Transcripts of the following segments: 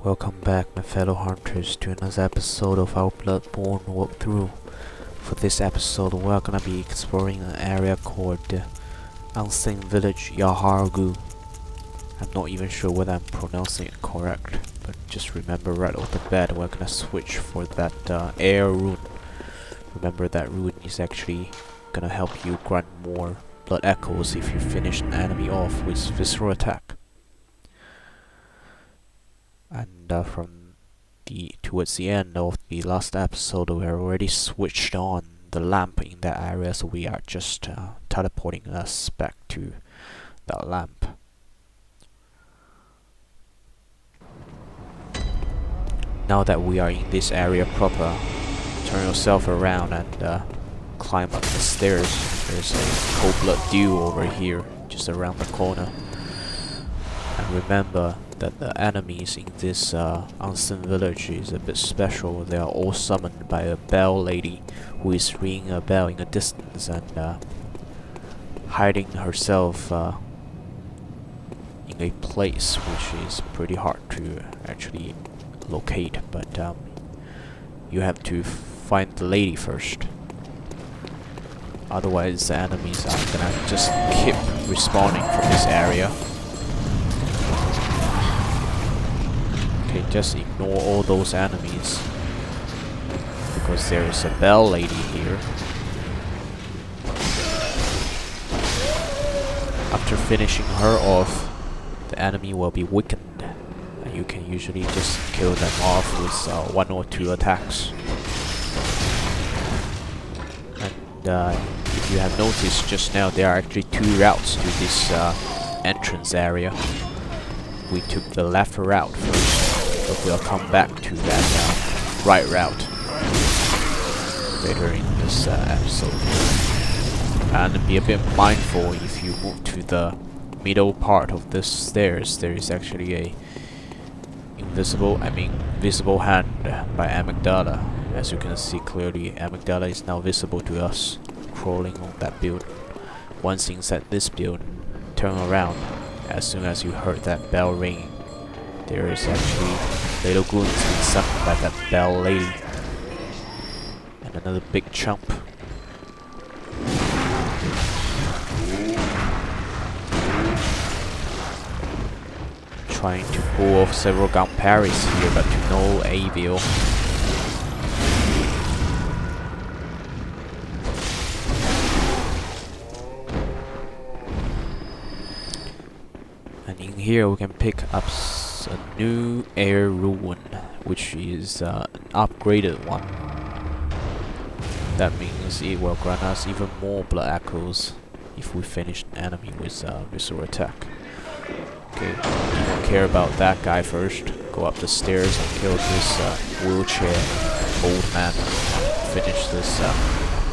Welcome back, my fellow hunters, to another episode of our Bloodborne walkthrough. For this episode, we're gonna be exploring an area called the Unseen Village Yahargu. I'm not even sure whether I'm pronouncing it correct, but just remember right off the bat, we're gonna switch for that air rune. Remember that rune is actually gonna help you grant more blood echoes if you finish an enemy off with visceral attack. And towards the end of the last episode, we already switched on the lamp in that area, so we are just teleporting us back to that lamp. Now that we are in this area proper, turn yourself around and climb up the stairs. There's a cold blood dew over here, just around the corner. And remember that the enemies in this unseen village is a bit special. They are all summoned by a bell lady who is ringing a bell in the distance and hiding herself in a place which is pretty hard to actually locate, but you have to find the lady first. Otherwise the enemies are gonna just keep respawning from this area. Okay, just ignore all those enemies, because there is a bell lady here. After finishing her off, the enemy will be weakened, and you can usually just kill them off with 1 or 2 attacks. And if you have noticed just now, there are actually 2 routes to this entrance area. We took the left route first, but we'll come back to that right route later in this episode. And be a bit mindful, if you move to the middle part of the stairs, there is actually a visible hand by Amygdala. As you can see clearly, Amygdala is now visible to us, crawling on that building. Once inside this building, turn around. As soon as you heard that bell ringing, there is actually little goons being summoned by that bell lady. And another big chump. Trying to pull off several gun parries here, but to no avail. And in here we can pick up a new air rune, which is an upgraded one. That means it will grant us even more blood echoes if we finish an enemy with visceral attack. Okay, you don't care about that guy first. Go up the stairs and kill this wheelchair old man. Finish this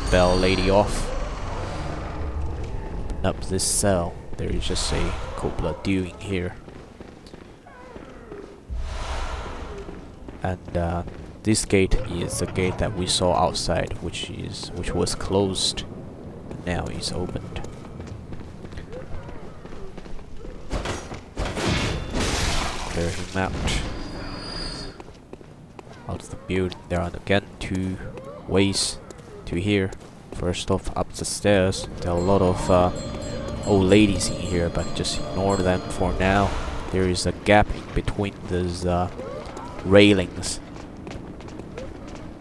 bell lady off. Open up this cell. There is just a cold blood dew in here. And this gate is the gate that we saw outside, which was closed. Now is opened. Clear him out. Out of the building. There are again 2 ways to here. First off, up the stairs. There are a lot of old ladies in here, but just ignore them for now. There is a gap in between those railings.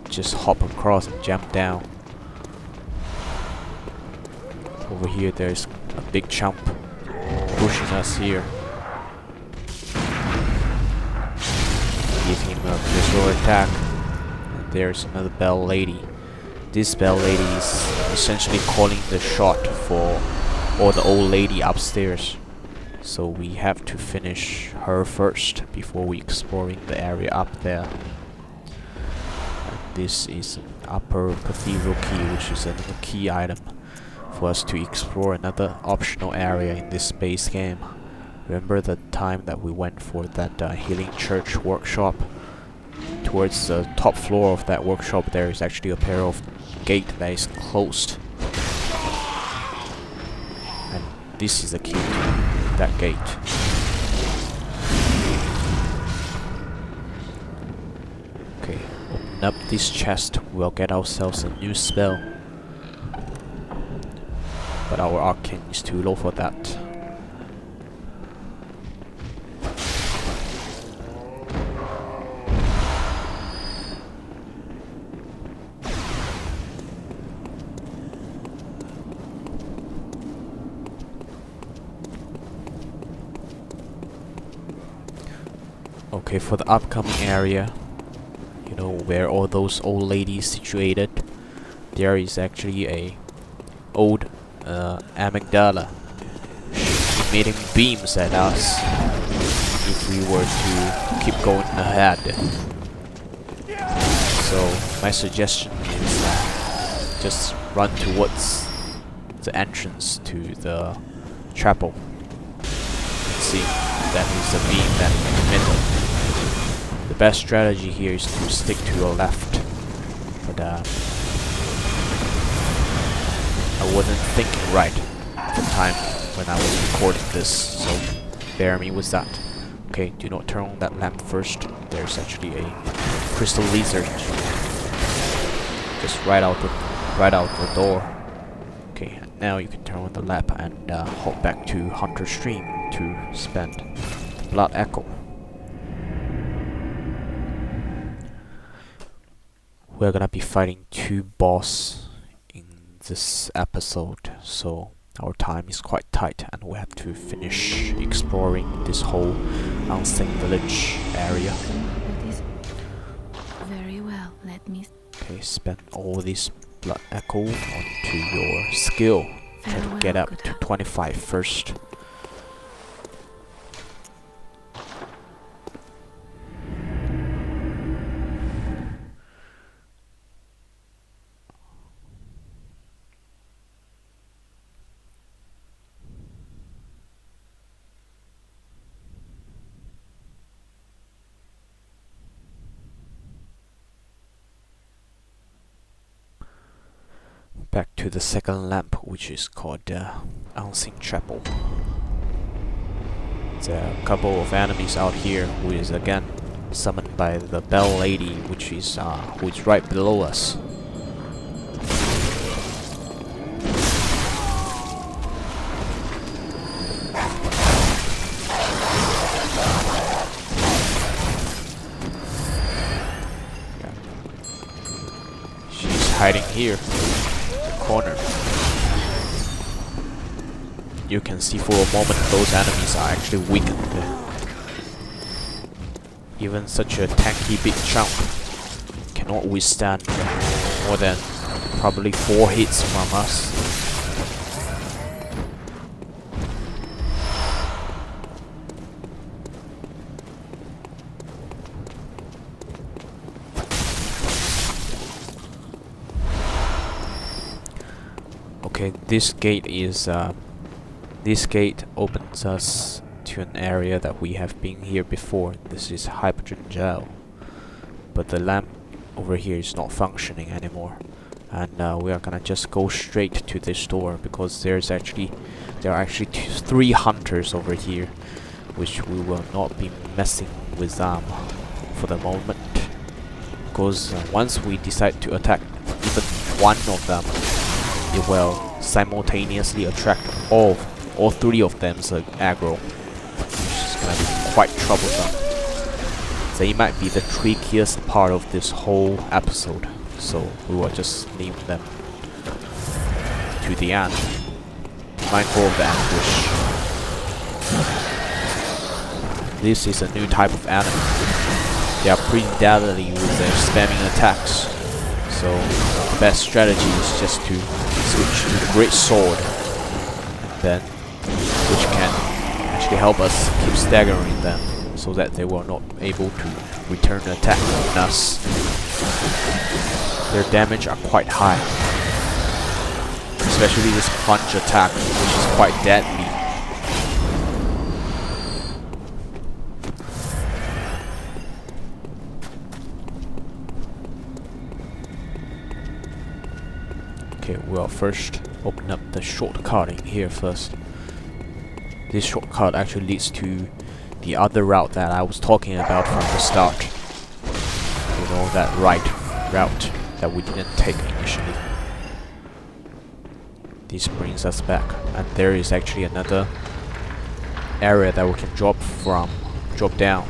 Just hop across and jump down. Over here there's a big chump pushing us here. Give him a visual attack. And there's another bell lady. This bell lady is essentially calling the shot for all the old lady upstairs. So we have to finish her first before we exploring the area up there. And this is an upper cathedral key, which is another key item for us to explore another optional area in this base game. Remember the time that we went for that healing church workshop? Towards the top floor of that workshop there is actually a pair of gate that is closed. And this is the key to that gate. up this chest, we'll get ourselves a new spell. But our arcane is too low for that. Okay, for the upcoming area, you know, where all those old ladies situated, there is actually a old amygdala emitting beams at us if we were to keep going ahead. So my suggestion is just run towards the entrance to the chapel. See, that is the beam that emitted. The best strategy here is to stick to your left, but I wasn't thinking right at the time when I was recording this, so bear me with that. Okay, do not turn on that lamp first. There's actually a crystal lizard just right out the door. Okay, and now you can turn on the lamp and hop back to Hunter Stream to spend Blood Echo. We're gonna be fighting 2 bosses in this episode, so our time is quite tight and we have to finish exploring this whole unseen village area. Very well, let me... Okay, spend all this Blood Echo onto your skill. Try to get up to 25 first. Back to the second lamp, which is called Unseen Chapel. There are a couple of enemies out here who is again summoned by the Bell Lady, which is who is right below us. She's hiding here. Corner. You can see for a moment those enemies are actually weakened. Even such a tanky big chunk cannot withstand more than probably 4 hits from us. Okay, this gate opens us to an area that we have been here before. This is hydrogen gel, but the lamp over here is not functioning anymore, and we are gonna just go straight to this door because there are actually 3 hunters over here, which we will not be messing with them for the moment, because once we decide to attack even one of them, it will simultaneously attract all 3 of them's aggro, which is gonna be quite troublesome. They might be the trickiest part of this whole episode, so we will just leave them to the end. Mindful of the ambush. This is a new type of enemy. They are pretty deadly with their spamming attacks, so the best strategy is just to switch to the Great Sword, and then, which can actually help us keep staggering them, so that they were not able to return an attack on us. Their damage are quite high, especially this punch attack, which is quite deadly. Okay, we'll first open up the shortcut in here first. This shortcut actually leads to the other route that I was talking about from the start. You know, that right route that we didn't take initially. This brings us back, and there is actually another area that we can drop down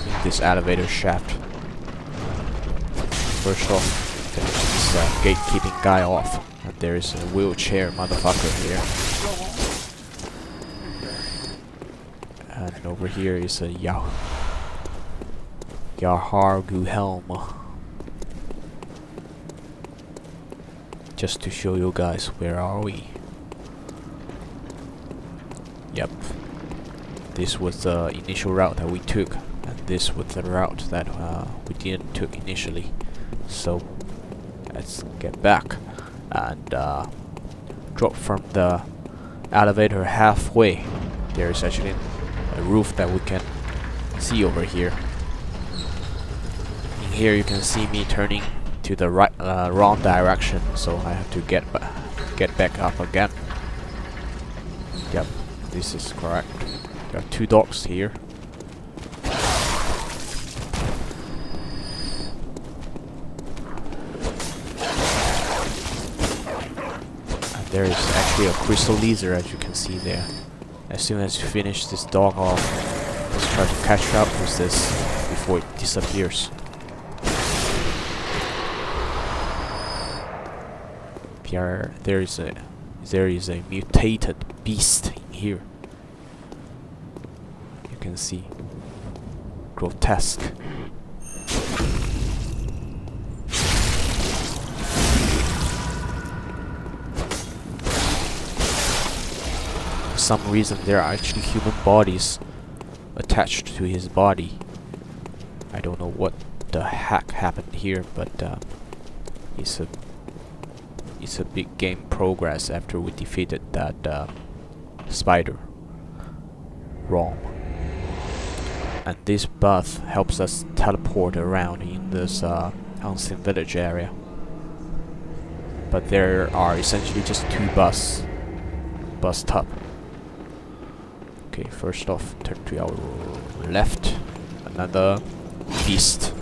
in this elevator shaft. First off, finish this gatekeeping guy off, and there is a wheelchair motherfucker here. And over here is a Yahargu helm. Just to show you guys where are we. Yep. This was the initial route that we took, and this was the route that we didn't took initially. So let's get back and drop from the elevator halfway. There is actually a roof that we can see over here. In here you can see me turning to the wrong direction, so I have to get back up again. Yep, this is correct. There are 2 dogs here. And there is actually a crystal laser, as you can see there. As soon as you finish this dog off, let's try to catch up with this before it disappears. There is a mutated beast in here. You can see, grotesque. For some reason, there are actually human bodies attached to his body. I don't know what the heck happened here, but it's a big game progress after we defeated that spider ROM. And this bus helps us teleport around in this unseen village area. But there are essentially just 2 bus top. Okay, first off, turn to our left. Another beast.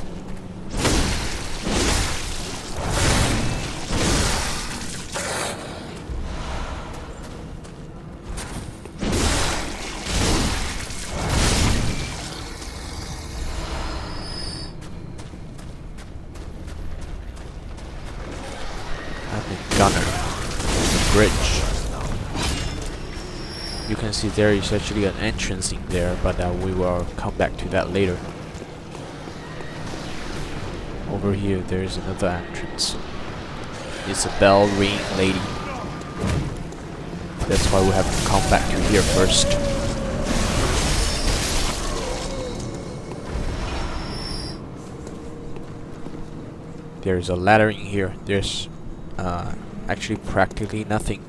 Gunner. The bridge. You can see there is actually an entrance in there, but we will come back to that later. Over here there is another entrance. It's a bell ring lady. That's why we have to come back to here first. There's a ladder in here. There's actually practically nothing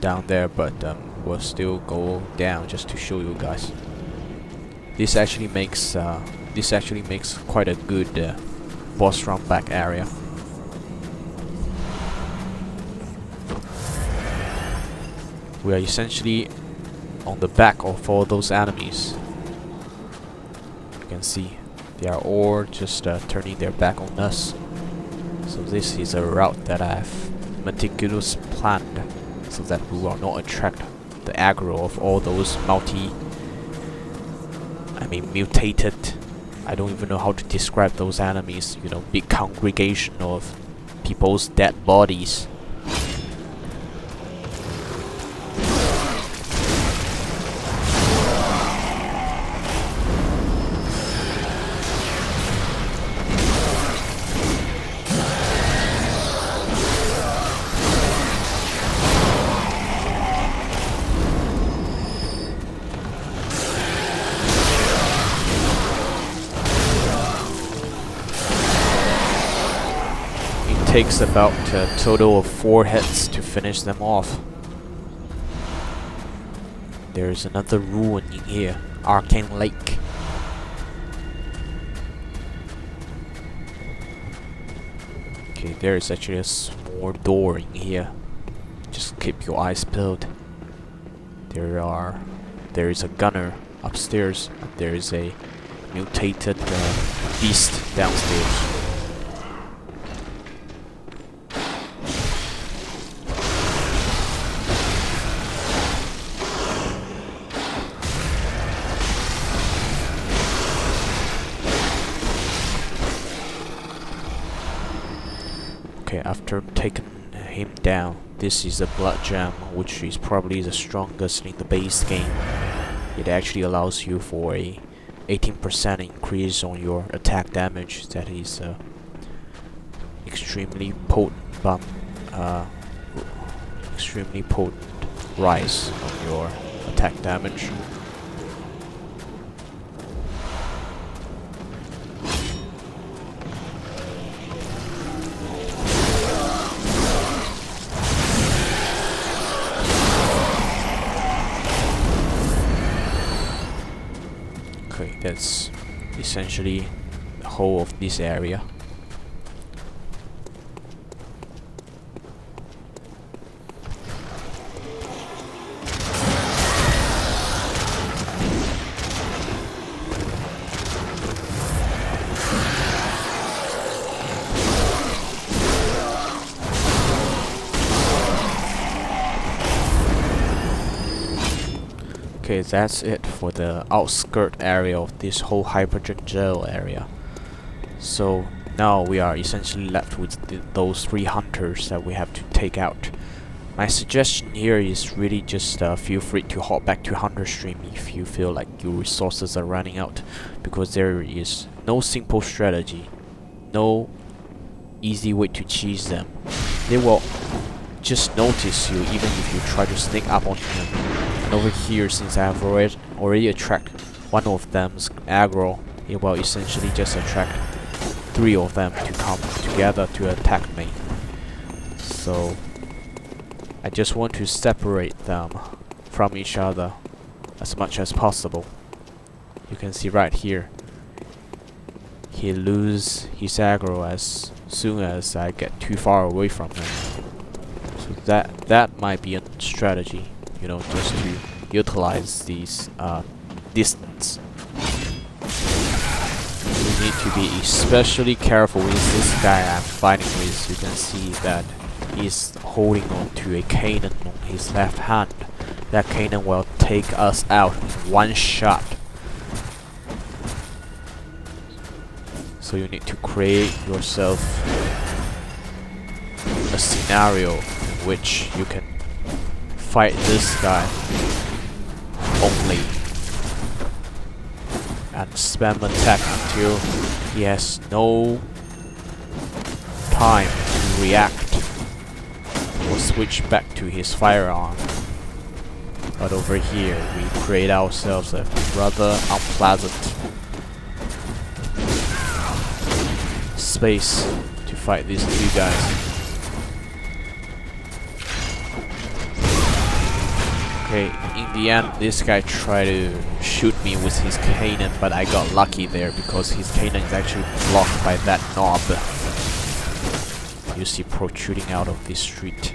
down there, but we'll still go down just to show you guys. This actually makes quite a good boss run back area. We are essentially on the back of all those enemies. You can see they are all just turning their back on us. So this is a route that I've meticulously planned so that we will not attract the aggro of all those mutated, I don't even know how to describe those enemies, you know, big congregation of people's dead bodies. Takes about a total of 4 hits to finish them off. There's another ruin in here, Arcane Lake. Okay, there is actually a small door in here. Just keep your eyes peeled. There is a gunner upstairs, and there is a mutated beast downstairs. Okay, after taking him down, this is a blood gem, which is probably the strongest in the base game. It actually allows you for a 18% increase on your attack damage. That is extremely potent extremely potent rise on your attack damage. Okay, that's essentially the whole of this area. Okay, that's it for the outskirt area of this whole hydrogen gel area. So now we are essentially left with those 3 hunters that we have to take out. My suggestion here is really just feel free to hop back to Hunter Stream if you feel like your resources are running out, because there is no simple strategy, no easy way to cheese them. They will just notice you even if you try to sneak up on them. And over here, since I have already attracted one of them's aggro, it will essentially just attract 3 of them to come together to attack me. So I just want to separate them from each other as much as possible. You can see right here, he loses his aggro as soon as I get too far away from him. So that might be a strategy, you know, just to utilize these distance. We need to be especially careful with this guy I'm fighting with. You can see that he's holding on to a cannon on his left hand. That cannon will take us out in one shot. So you need to create yourself a scenario in which you can fight this guy only and spam attack until he has no time to react or switch back to his firearm. But over here we create ourselves a rather unpleasant space to fight these 2 guys. Okay, in the end, this guy tried to shoot me with his cannon, but I got lucky there because his cannon is actually blocked by that knob you see protruding out of this street.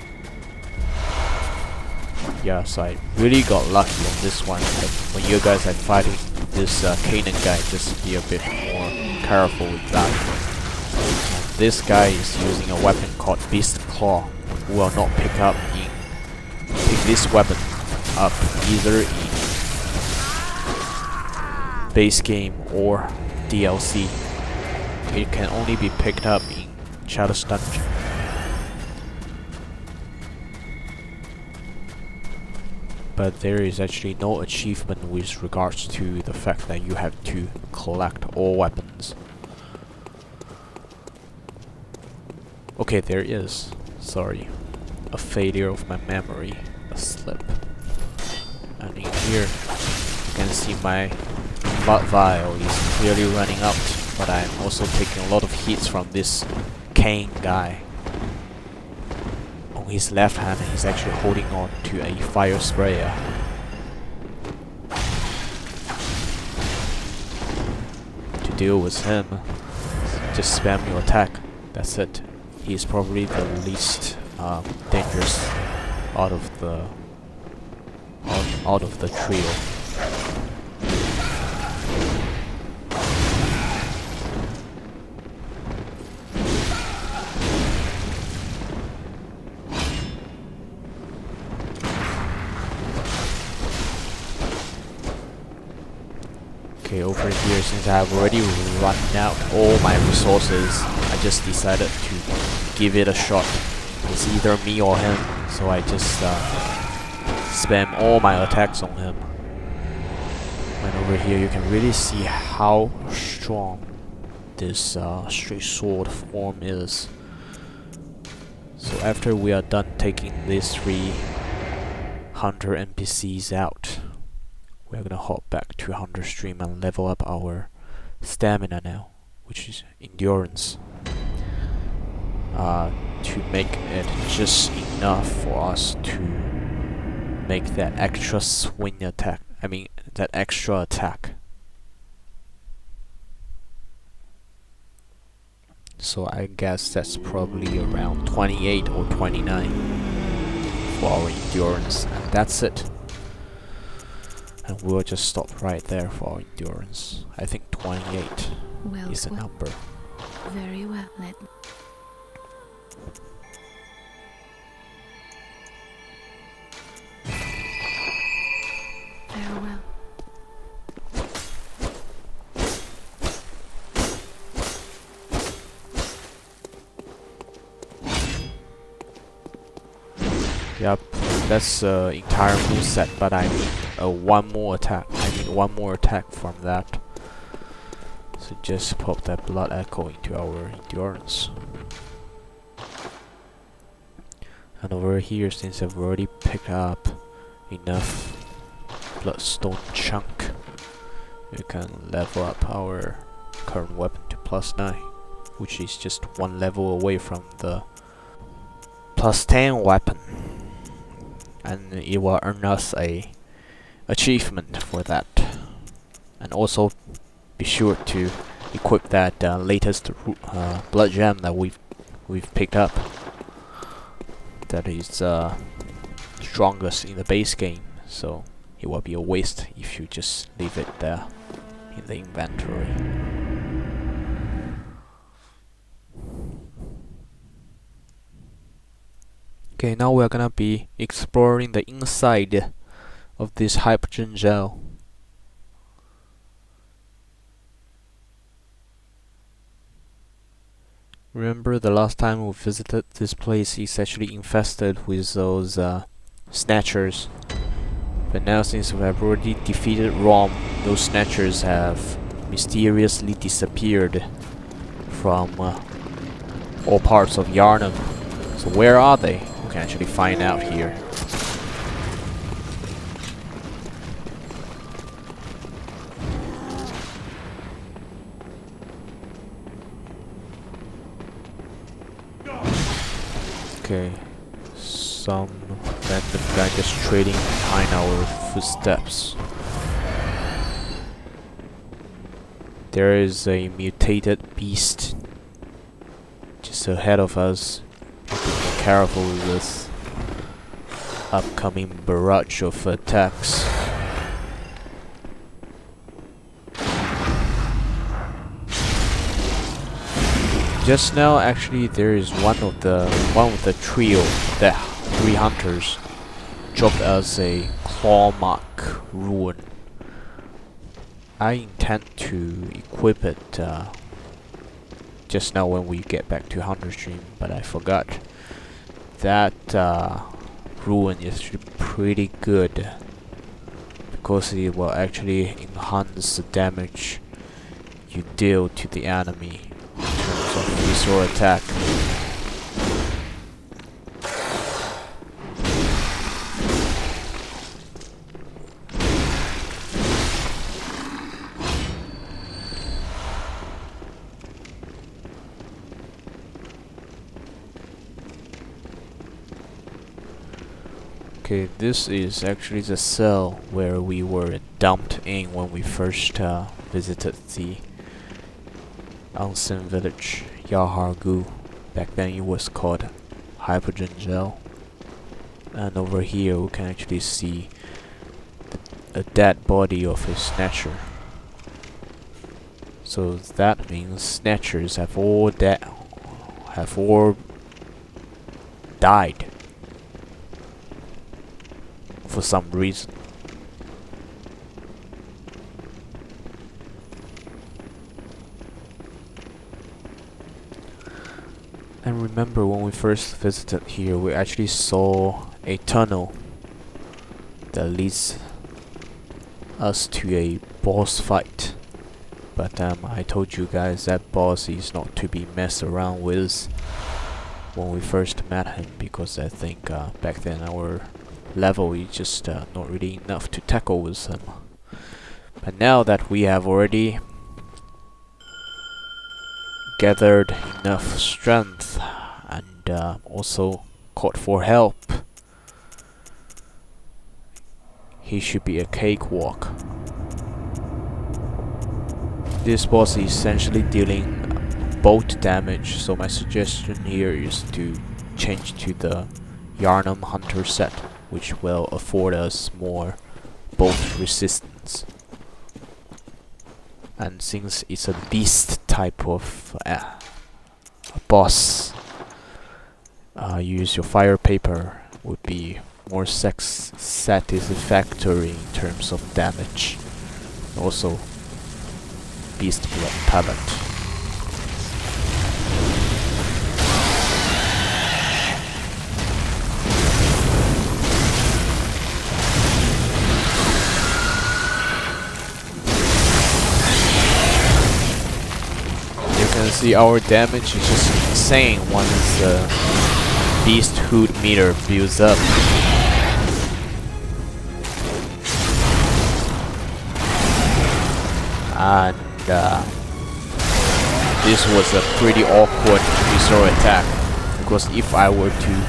Yeah, so I really got lucky on this one. But when you guys are fighting this cannon guy, just be a bit more careful with that. And this guy is using a weapon called Beast Claw, who will not pick this weapon up either in base game or DLC. It can only be picked up in Shadow's Dungeon. But there is actually no achievement with regards to the fact that you have to collect all weapons. Okay, there is. Sorry. A failure of my memory. A slip. And in here, you can see my blood vial is clearly running out, but I'm also taking a lot of hits from this cane guy. On his left hand, he's actually holding on to a fire sprayer. To deal with him, just spam your attack. That's it. He's probably the least dangerous out of the trio. Okay, over here, since I have already run out all my resources, I just decided to give it a shot. It's either me or him, so I just spam all my attacks on him. And over here you can really see how strong this straight sword form is. So after we are done taking these 3 hunter NPCs out, we're gonna hop back to hunter stream and level up our stamina now, which is endurance, to make it just enough for us to make that extra swing attack. I mean, that extra attack. So I guess that's probably around 28 or 29 for our endurance, and that's it. And we'll just stop right there for our endurance. I think 28 is the number. Very well. Farewell. Yep, that's the entire moveset, but I need one more attack. I need one more attack from that. So just pop that blood echo into our endurance. And over here, since I've already picked up enough bloodstone chunk, we can level up our current weapon to +9, which is just 1 level away from the +10 weapon. And it will earn us a achievement for that. And also be sure to equip that latest blood gem that we've picked up. That is strongest in the base game, so it will be a waste if you just leave it there in the inventory. Okay, now we're gonna be exploring the inside of this hydrogen gel. Remember the last time we visited this place, it's actually infested with those snatchers. But now since we have already defeated Rom, those snatchers have mysteriously disappeared from all parts of Yarnum. So where are they? We can actually find out here. Okay, some random guy just trading behind our footsteps. There is a mutated beast just ahead of us. Be more careful with this upcoming barrage of attacks. Just now, actually, there is one of the trio, that 3 hunters, dropped us a claw mark ruin. I intend to equip it just now when we get back to Hunter Stream, but I forgot. That ruin is actually pretty good because it will actually enhance the damage you deal to the enemy in terms of visual attack. Okay, this is actually the cell where we were dumped in when we first visited the Onsen village, Yahargu. Back then it was called Hydrogen Gel. And over here we can actually see a dead body of a snatcher. So that means snatchers have all died for some reason. And remember when we first visited here, we actually saw a tunnel that leads us to a boss fight. But I told you guys that boss is not to be messed around with when we first met him, because I think back then our level is just not really enough to tackle with him. But now that we have already gathered enough strength and also called for help, he should be a cakewalk. This boss is essentially dealing bolt damage, so my suggestion here is to change to the Yarnum Hunter set, which will afford us more bolt resistance. And since it's a beast type of boss, use your fire paper would be more satisfactory in terms of damage. Also, beast blood palette. You can see our damage is just insane once the beast hood meter builds up. And this was a pretty awkward visceral attack, because if I were to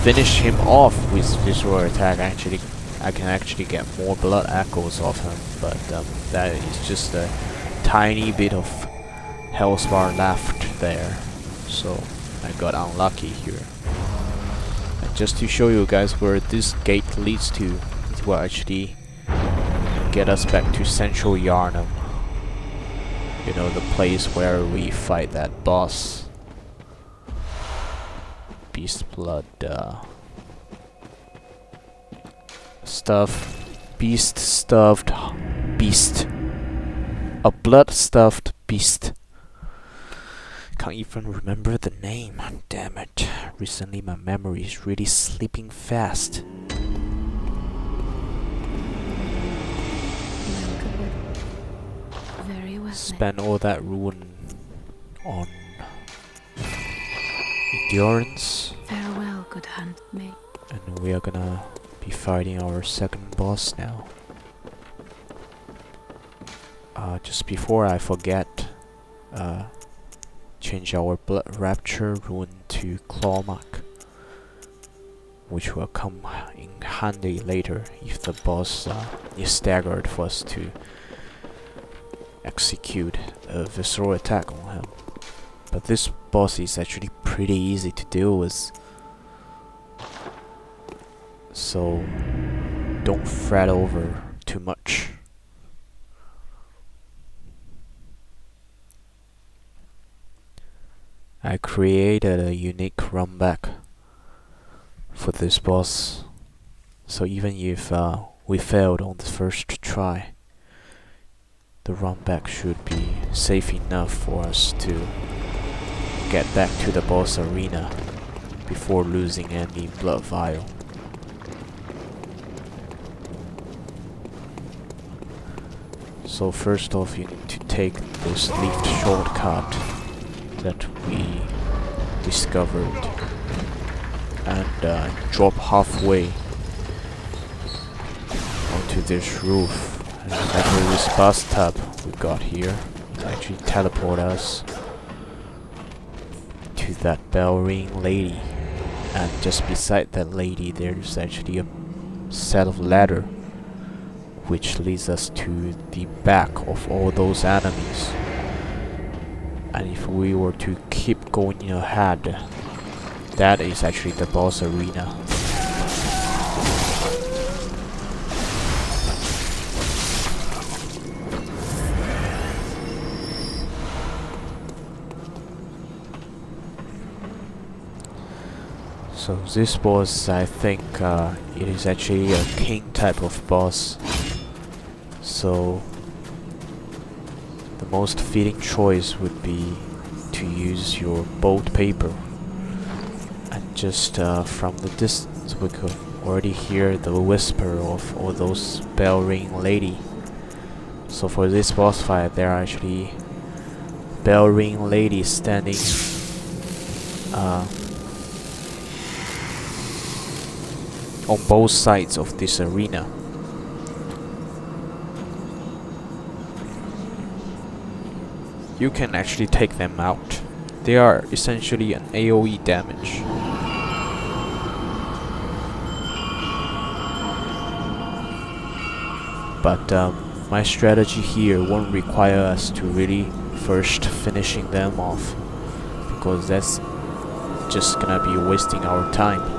finish him off with visceral attack, I can actually get more blood echoes off him, but that is just a tiny bit of health bar left there, so I got unlucky here. And just to show you guys where this gate leads to, it will actually get us back to Central Yarnum. You know, the place where we fight that boss. Beast blood beast stuffed beast. A blood stuffed beast. Can't even remember the name. Damn it. Recently my memory is really slipping fast. Spend all that ruin on endurance. Farewell, good handmaid. And we are gonna be fighting our second boss now. Just before I forget, change our blood rapture rune to claw mark, which will come in handy later if the boss is staggered for us to execute a visceral attack on him. But this boss is actually pretty easy to deal with, so don't fret over too much. I created a unique run back for this boss, so even if we failed on the first try, the run back should be safe enough for us to get back to the boss arena before losing any blood vial. So first off, you need to take this lift shortcut that we discovered and drop halfway onto this roof. And remember this bathtub we got here to actually teleport us to that bell ring lady. And just beside that lady there's actually a set of ladder which leads us to the back of all those enemies. And if we were to keep going ahead, that is actually the boss arena. So this boss, I think it is actually a king type of boss. So the most fitting choice would be to use your bolt paper just from the distance we could already hear the whisper of all those bell ring lady. So for this boss fight, there are actually bell ring ladies standing on both sides of this arena. You can actually take them out. They are essentially an AoE damage. But my strategy here won't require us to really first finishing them off, because that's just gonna be wasting our time.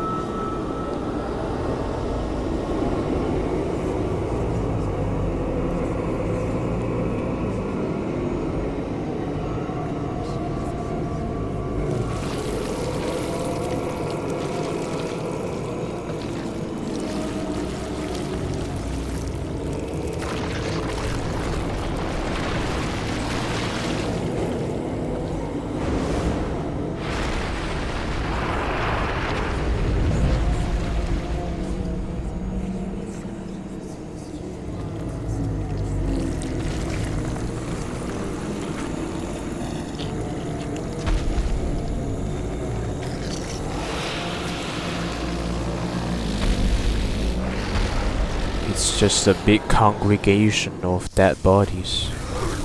It's just a big congregation of dead bodies.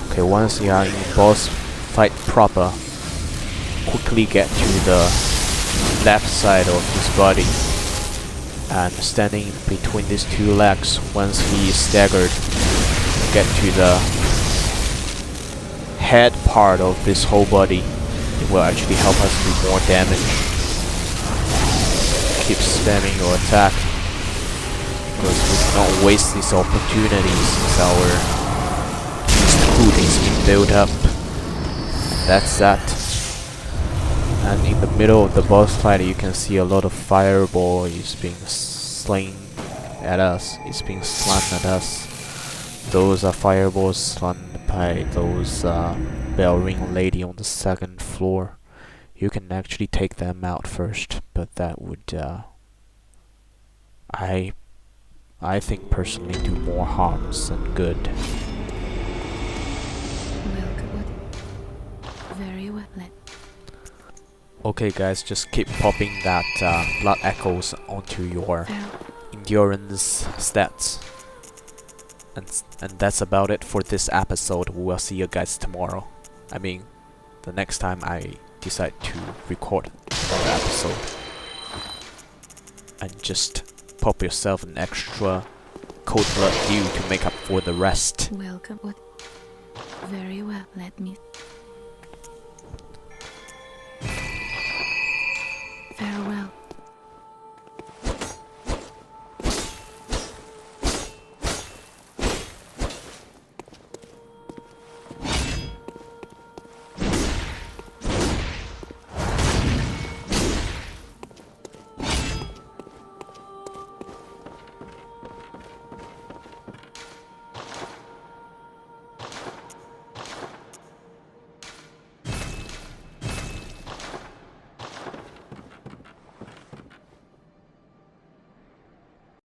Okay, once you are in boss fight proper, quickly get to the left side of his body, and standing between these two legs, once he is staggered, get to the head part of this whole body. It will actually help us do more damage. Keep spamming your attack, because we cannot waste this opportunity since our food is being built up. That's that. And in the middle of the boss fight, you can see a lot of fireball is being slain at us. It's being slammed at us. Those are fireballs slammed by those bell ring lady on the second floor. You can actually take them out first, but that would I think personally do more harms than good. Very well. Okay guys, just keep popping that blood echoes onto your endurance stats. And that's about it for this episode. We will see you guys tomorrow. I mean, the next time I decide to record another episode. And just pop yourself an extra cold blood dew to make up for the rest. Welcome. Very well. Let me